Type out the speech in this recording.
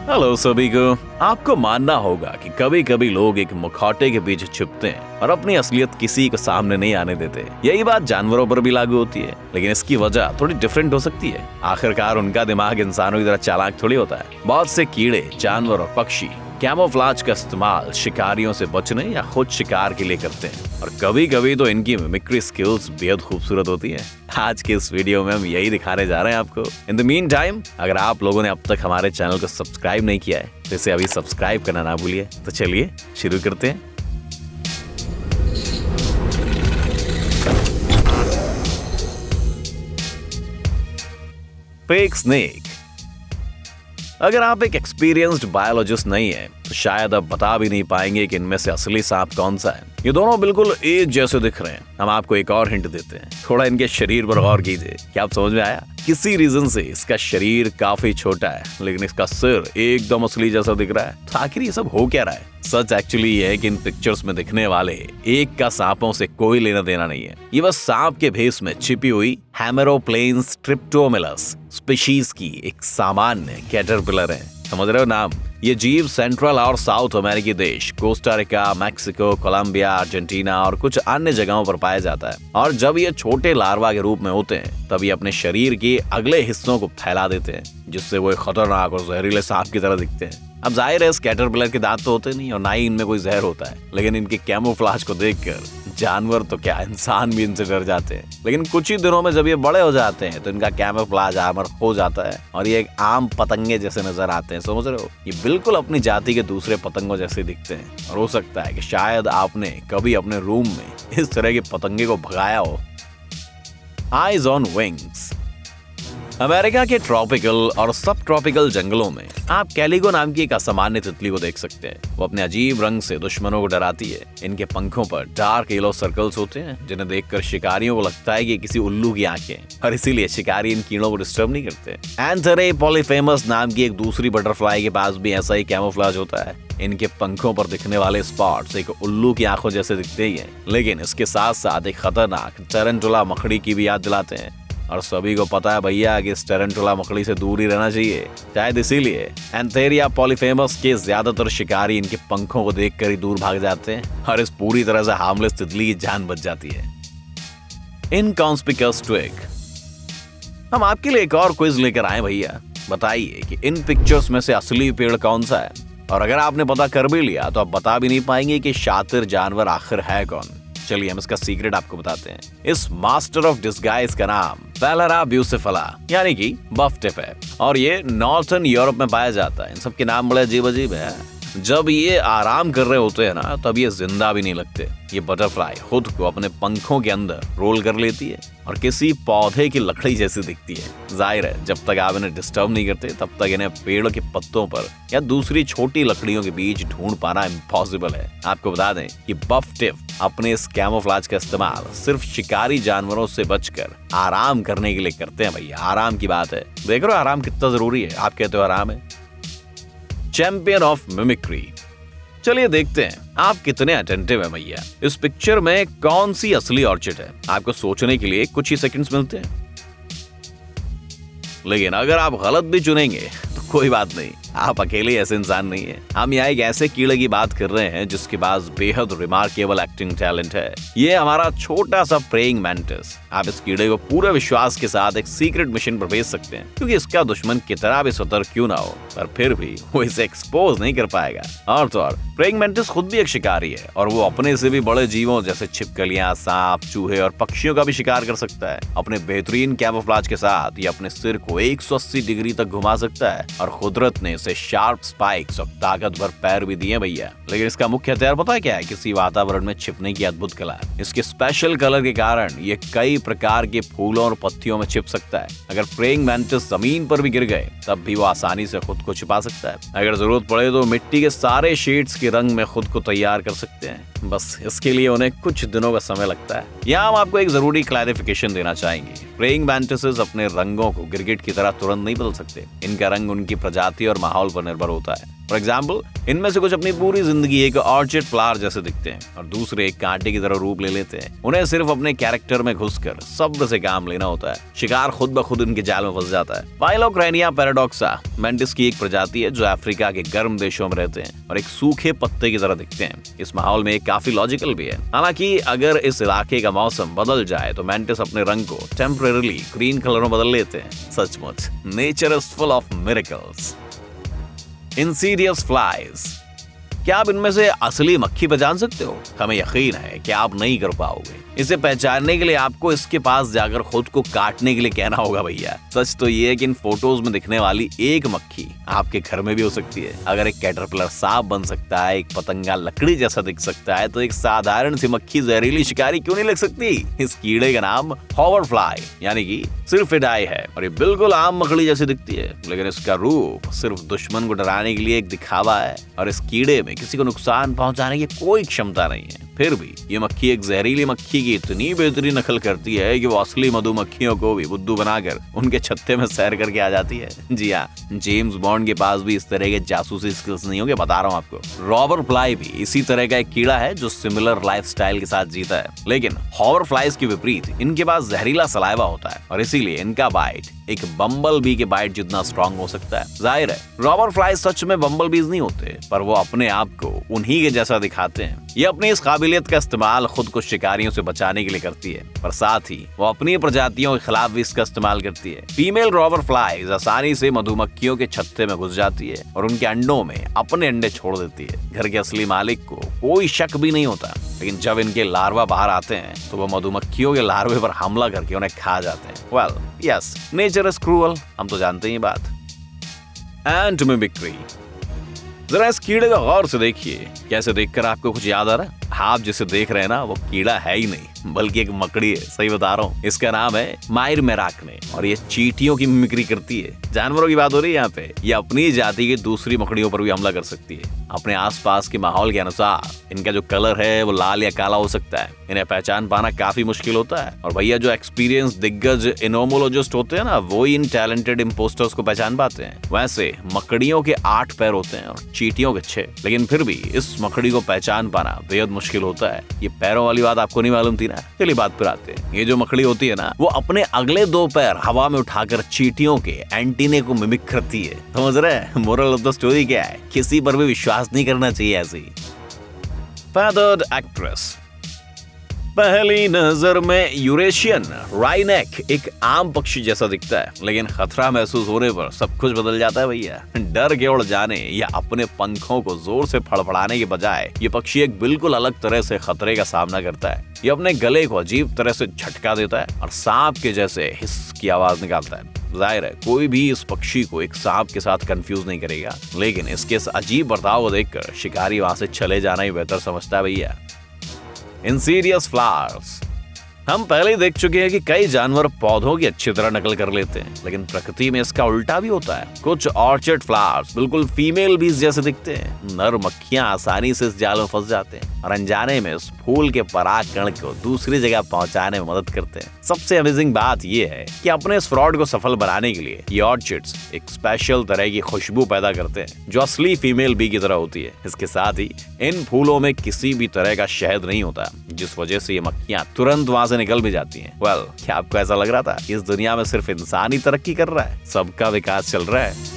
Hello सभी को। आपको मानना होगा कि कभी कभी लोग एक मुखौटे के पीछे छुपते हैं और अपनी असलियत किसी को सामने नहीं आने देते। यही बात जानवरों पर भी लागू होती है, लेकिन इसकी वजह थोड़ी डिफरेंट हो सकती है। आखिरकार उनका दिमाग इंसानों की तरह चालाक थोड़ी होता है। बहुत से कीड़े, जानवर और पक्षी कैमोफ्लेज का इस्तेमाल शिकारियों से बचने या खुद शिकार के लिए करते हैं, और कभी कभी तो इनकी मिमिक्री स्किल्स बेहद खूबसूरत होती हैं। आज के इस वीडियो में हम यही दिखाने जा रहे हैं आपको। इन द मीन टाइम, अगर आप लोगों ने अब तक हमारे चैनल को सब्सक्राइब नहीं किया है तो इसे अभी सब्सक्राइब करना ना भूलिए। तो चलिए शुरू करते हैं। Fake snake. अगर आप एक एक्सपीरियंस्ड बायोलॉजिस्ट नहीं है तो शायद आप बता भी नहीं पाएंगे कि इनमें से असली सांप कौन सा है। ये दोनों बिल्कुल एक जैसे दिख रहे हैं। हम आपको एक और हिंट देते हैं, थोड़ा इनके शरीर पर गौर कीजिए। क्या आप समझ में आया? किसी रीजन से इसका शरीर काफी छोटा है, लेकिन इसका सिर एकदम असली जैसा दिख रहा है। तो आखिर ये सब हो क्या रहा है? सच एक्चुअली ये है कि इन पिक्चर्स में दिखने वाले एक का सांपों से कोई लेना देना नहीं है। ये बस सांप के भेस में छिपी हुई हेमेरोप्लेन्स ट्रिप्टोमिलस स्पीशीज की एक सामान्य कैटरपिलर है। समझ रहे हो नाम? ये जीव सेंट्रल और साउथ अमेरिकी देश Costa Rica, Mexico, Colombia, Argentina और कुछ अन्य जगहों पर पाया जाता है। और जब ये छोटे लार्वा के रूप में होते हैं तब ये अपने शरीर के अगले हिस्सों को फैला देते हैं, जिससे वो खतरनाक और जहरीले सांप की तरह दिखते हैं। अब जाहिर है इस कैटरपिलर के दांत तो होते नहीं और ना ही इनमें कोई जहर होता है, लेकिन इनके कैमोफ्लेज को देखकर जानवर तो क्या, इंसान भी इनसे डर जाते हैं। लेकिन कुछ ही दिनों में जब ये बड़े हो जाते हैं तो इनका कैमोफ्लेज आर्मर हो जाता है और ये एक आम पतंगे जैसे नजर आते हैं। समझ रहे हो? ये बिल्कुल अपनी जाति के दूसरे पतंगों जैसे दिखते हैं, और हो सकता है कि शायद आपने कभी अपने रूम में इस तरह के पतंगे को भगाया हो। Eyes on wings. अमेरिका के ट्रॉपिकल और सब ट्रॉपिकल जंगलों में आप कैलिगो नाम की एक असामान्य तितली को देख सकते हैं। वो अपने अजीब रंग से दुश्मनों को डराती है। इनके पंखों पर डार्क येलो सर्कल्स होते हैं, जिन्हें देखकर शिकारियों को लगता है कि किसी उल्लू की आंखें, और इसीलिए शिकारी इन कीड़ों को डिस्टर्ब नहीं करते। एंथेरे पॉलीफेमस नाम की एक दूसरी बटरफ्लाई के पास भी ऐसा ही कैमोफ्लेज होता है। इनके पंखों पर दिखने वाले स्पॉट्स एक उल्लू की आंखों जैसे दिखते ही हैं, लेकिन इसके साथ साथ एक खतरनाक टैरेंटुला मकड़ी की भी याद दिलाते हैं। और सभी को पता है भैया कि इस टैरेंटुला मकड़ी से दूर ही रहना चाहिए। शायद इसीलिए एंथेरिया पॉलीफेमस के ज्यादातर शिकारी इनके पंखों को देखकर ही दूर भाग जाते हैं और इस पूरी तरह से हार्मलेस तितली की जान बच जाती है। इनकॉन्स्पिक्यूअस ट्विग। हम आपके लिए एक और क्विज लेकर आए भैया। बताइए कि इन पिक्चर्स में से असली पेड़ कौन सा है? और अगर आपने पता कर भी लिया तो आप बता भी नहीं पाएंगे कि शातिर जानवर आखिर है कौन। चलिए हम इसका सीक्रेट आपको बताते हैं। इस मास्टर ऑफ डिस्गाइज का नाम पैलेरा ब्यूसिफला यानी कि बफ टिप है, और ये नॉर्थर्न यूरोप में पाया जाता है। इन सब के नाम बड़े अजीब अजीब है। जब ये आराम कर रहे होते हैं ना, तब ये जिंदा भी नहीं लगते। ये बटरफ्लाई खुद को अपने पंखों के अंदर रोल कर लेती है और किसी पौधे की लकड़ी जैसी दिखती है। जाहिर है जब तक आप इन्हें डिस्टर्ब नहीं करते तब तक इन्हें पेड़ के पत्तों पर या दूसरी छोटी लकड़ियों के बीच ढूंढ पाना इम्पॉसिबल है। आपको बता दें कि बफ टिप अपने इस कैमोफ्लेज का इस्तेमाल सिर्फ शिकारी जानवरों से बचकर आराम करने के लिए करते हैं। भैया आराम की बात है, देख रहे हो आराम कितना जरूरी है। आप कहते हो आराम है। Champion of mimicry. चलिए देखते हैं आप कितने अटेंटिव है भैया। इस पिक्चर में कौन सी असली ऑर्चिड है? आपको सोचने के लिए कुछ ही सेकंड्स मिलते हैं, लेकिन अगर आप गलत भी चुनेंगे तो कोई बात नहीं, आप अकेले ऐसे इंसान नहीं है। हम यहाँ एक ऐसे कीड़े की बात कर रहे हैं जिसके पास बेहद रिमार्केबल एक्टिंग टैलेंट है। ये हमारा छोटा सा प्रेइंग मैंटिस। आप इस कीड़े को पूरे विश्वास के साथ एक सीक्रेट मिशन पर भेज सकते हैं, क्योंकि इसका दुश्मन कितना भी सतर्क क्यों ना हो, पर फिर भी वो इसे एक्सपोज नहीं कर पाएगा। और तो और प्रेइंग मैंटिस खुद भी एक शिकारी है, और वो अपने से भी बड़े जीवों जैसे छिपकलियां, सांप, चूहे और पक्षियों का भी शिकार कर सकता है। अपने बेहतरीन कैमोफ्लेज के साथ ये अपने सिर को 180 डिग्री तक घुमा सकता है, और कुदरत ने इसे शार्प स्पाइक्स और ताकतवर पैर भी दिए भैया। लेकिन इसका मुख्य हथियार पता है क्या है? किसी वातावरण में छिपने की अद्भुत कला। इसके स्पेशल कलर के कारण ये कई प्रकार के फूलों और पत्तियों में छिप सकता है। अगर प्रेइंग मैंटिस जमीन पर भी गिर गए तब भी वो आसानी से खुद को छिपा सकता है। अगर जरूरत पड़े तो मिट्टी के सारे शेड्स के रंग में खुद को तैयार कर सकते हैं। बस इसके लिए उन्हें कुछ दिनों का समय लगता है। यहाँ हम आपको एक जरूरी क्लैरिफिकेशन देना चाहेंगे। प्रेइंग मैंटिसेस अपने रंगों को गिरगिट की तरह तुरंत नहीं बदल सकते। इनका रंग उनकी प्रजाति और माहौल पर निर्भर होता है। फॉर एग्जाम्पल, इनमें से कुछ अपनी पूरी जिंदगी एक ऑर्चिड फ्लावर जैसे दिखते हैं और दूसरे एक कांटे की तरह रूप ले लेते हैं। उन्हें सिर्फ अपने कैरेक्टर में घुसकर सब्र से काम लेना होता है। शिकार खुद ब खुद उनके जाल में फंस जाता है। पाइलोक्रेनिया पैराडॉक्सा मेंटिस की एक प्रजाति है जो अफ्रीका के गर्म देशों में रहते हैं और एक सूखे पत्ते की तरह दिखते हैं। इस माहौल में काफी लॉजिकल भी है। हालांकि अगर इस इलाके का मौसम बदल जाए तो मेंटिस अपने रंग को टेम्परेरीली ग्रीन कलर में बदल लेते हैं। सचमुच nature is full of miracles. Insidious flies, क्या आप इनमें से असली मक्खी पहचान सकते हो? हमें यकीन है कि आप नहीं कर पाओगे। इसे पहचानने के लिए आपको इसके पास जाकर खुद को काटने के लिए कहना होगा भैया। सच तो ये है कि इन फोटोज में दिखने वाली एक मक्खी आपके घर में भी हो सकती है। अगर एक कैटरपिलर सांप बन सकता है, एक पतंगा लकड़ी जैसा दिख सकता है, तो एक साधारण सी मक्खी जहरीली शिकारी क्यों नहीं लग सकती? इस कीड़े का नाम हॉवर फ्लाई यानी कि सिर्फिडाई है और ये बिल्कुल आम मकड़ी जैसी दिखती है, लेकिन इसका रूप सिर्फ दुश्मन को डराने के लिए एक दिखावा है और इस कीड़े में किसी को नुकसान पहुंचाने की कोई क्षमता नहीं है। फिर भी ये मक्खी एक जहरीली मक्खी की इतनी बेहतरीन नकल करती है कि वो असली मधुमक्खियों को भी बुद्धू बनाकर उनके छत्ते में सैर करके आ जाती है। जी हाँ, जेम्स बॉन्ड के पास भी इस तरह के जासूसी स्किल्स नहीं होंगे, बता रहा हूँ आपको। रॉबर फ्लाई भी इसी तरह का एक कीड़ा है जो सिमिलर लाइफस्टाइल के साथ जीता है, लेकिन हॉवर फ्लाइज के विपरीत इनके पास जहरीला सलाइवा होता है और इसीलिए इनका बाइट एक बम्बल बी के बाइट जितना स्ट्रॉन्ग हो सकता है। जाहिर है रॉबर फ्लाई सच में बम्बल बीज नहीं होते, पर वो अपने आप को उन्हीं के जैसा दिखाते हैं। ये अपनी इस काबिलियत का इस्तेमाल खुद को शिकारियों से बचाने के लिए करती है, पर साथ ही वो अपनी प्रजातियों के खिलाफ भी इसका इस्तेमाल करती है। फीमेल रॉबर फ्लाइज आसानी से मधुमक्खियों के छत्ते में घुस जाती है और उनके अंडों में अपने अंडे छोड़ देती है। घर के असली मालिक को कोई शक भी नहीं होता, लेकिन जब इनके लार्वा बाहर आते हैं तो वो मधुमक्खियों के लार्वे पर हमला करके उन्हें खा जाते हैं। Well yes, nature is cruel, हम तो जानते हैं ये बात। एंड मिमिक्री, जरा इस कीड़े को गौर से देखिए। कैसे देखकर आपको कुछ याद आ रहा है? आप जिसे देख रहे हैं ना, वो कीड़ा है ही नहीं बल्कि एक मकड़ी है। सही बता रहा हूँ। इसका नाम है मायर मेराकने और ये चींटियों की मिमिक्री करती है। जानवरों की बात हो रही है यहाँ पे। ये अपनी जाति की दूसरी मकड़ियों पर भी हमला कर सकती है। अपने आसपास के माहौल के अनुसार इनका जो कलर है वो लाल या काला हो सकता है। इन्हें पहचान पाना काफी मुश्किल होता है और भैया जो एक्सपीरियंस दिग्गज इनोमोलॉजिस्ट होते हैं ना, वो इन टैलेंटेड इम्पोस्टर्स को पहचान पाते हैं। वैसे मकड़ियों के 8 पैर होते हैं और चींटियों के 6, लेकिन फिर भी इस मकड़ी को पहचान पाना बेहद मुश्किल होता है। ये पैरों वाली बात आपको नहीं मालूम थी ना? चलिए बात पर आते हैं। ये जो मकड़ी होती है ना, वो अपने अगले 2 पैर हवा में उठाकर चींटियों के एंटीने को मिमिक करती है। समझ रहे? मोरल ऑफ द स्टोरी क्या है? किसी पर भी विश्वास नहीं करना चाहिए ऐसे ही। फेदर्ड एक्ट्रेस, पहली नजर में यूरेशियन राइनेक एक आम पक्षी जैसा दिखता है, लेकिन खतरा महसूस होने पर सब कुछ बदल जाता है भैया। डर के उड़ जाने या अपने पंखों को जोर से फड़फड़ाने के बजाय ये पक्षी एक बिल्कुल अलग तरह से खतरे का सामना करता है। ये अपने गले को अजीब तरह से झटका देता है और सांप के जैसे हिस की आवाज निकालता है। जाहिर है कोई भी इस पक्षी को एक सांप के साथ कंफ्यूज नहीं करेगा, लेकिन इसके इस अजीब बर्ताव को देखकर शिकारी वहां से चले जाना ही बेहतर समझता है भैया। इंसीडियस फ्लावर्स, हम पहले ही देख चुके हैं कि कई जानवर पौधों की अच्छी तरह नकल कर लेते हैं, लेकिन प्रकृति में इसका उल्टा भी होता है। कुछ ऑर्चिड फ्लावर्स बिल्कुल फीमेल बीज जैसे दिखते हैं। नर मक्खियां आसानी से इस जाल में फंस जाते हैं और अनजाने में इस फूल के पराग कण को दूसरी जगह पहुंचाने में मदद करते हैं। सबसे अमेजिंग बात यह है कि अपने इस फ्रॉड को सफल बनाने के लिए ये ऑर्चिड्स एक स्पेशल तरह की खुशबू पैदा करते हैं जो असली फीमेल बी की तरह होती है। इसके साथ ही इन फूलों में किसी भी तरह का शहद नहीं होता, जिस वजह से ये मक्खियां तुरंत वहां से निकल भी जाती हैं। वेल, क्या आपको ऐसा लग रहा था इस दुनिया में सिर्फ इंसान ही तरक्की कर रहा है? सबका विकास चल रहा है।